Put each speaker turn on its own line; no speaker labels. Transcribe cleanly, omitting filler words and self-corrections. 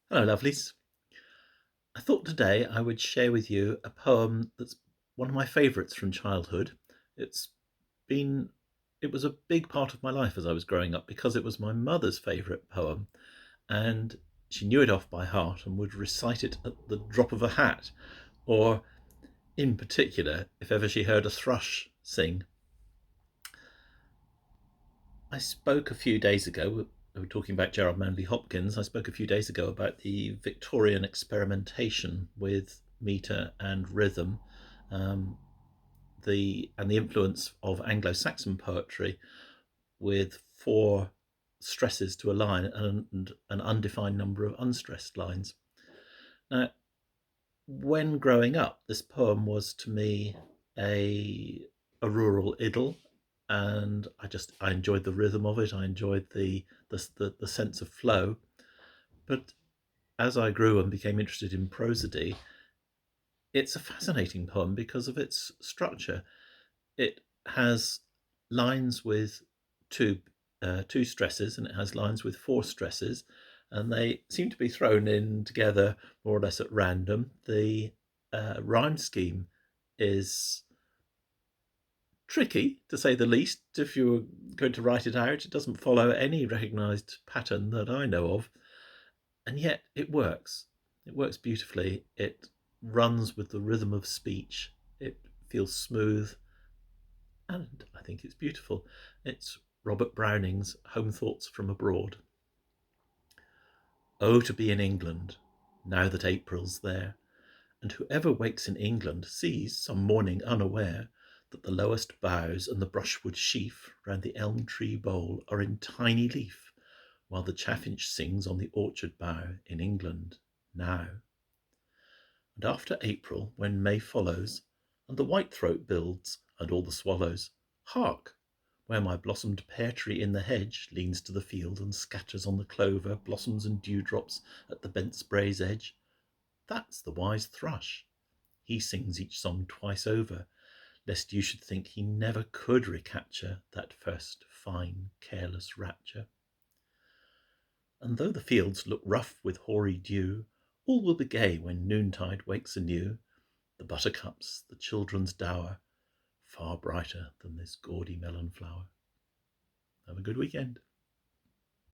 Hello, lovelies. I thought today I would share with you a poem that's one of my favourites from childhood. It's been, it was a big part of my life as I was growing up because it was my mother's favourite poem, and she knew it off by heart and would recite it at the drop of a hat, or in particular, if ever she heard a thrush sing. I spoke a few days ago, we were talking about Gerald Manley Hopkins. I spoke a few days ago about the Victorian experimentation with metre and rhythm, um, the influence of Anglo-Saxon poetry with four stresses to a line and an undefined number of unstressed lines. Now, when growing up, this poem was to me a rural idyll, and I enjoyed the rhythm of it. I enjoyed the sense of flow. But as I grew and became interested in prosody, it's a fascinating poem because of its structure. It has lines with two two stresses, and it has lines with four stresses, and they seem to be thrown in together more or less at random. The rhyme scheme is tricky, to say the least. If you're going to write it out, it doesn't follow any recognised pattern that I know of, and yet it works. It works beautifully. It runs with the rhythm of speech. It feels smooth, and I think it's beautiful. It's Robert Browning's Home Thoughts from Abroad. Oh, to be in England, now that April's there, and whoever wakes in England sees, some morning unaware, that the lowest boughs and the brushwood sheaf round the elm tree bole are in tiny leaf, while the chaffinch sings on the orchard bough in England now. And after April, when May follows, and the whitethroat builds, and all the swallows, hark! Where my blossomed pear tree in the hedge leans to the field and scatters on the clover blossoms and dewdrops at the bent spray's edge. That's the wise thrush. He sings each song twice over, lest you should think he never could recapture that first fine, careless rapture. And though the fields look rough with hoary dew, all will be gay when noontide wakes anew. The buttercups, the children's dower, far brighter than this gaudy melon flower. Have a good weekend.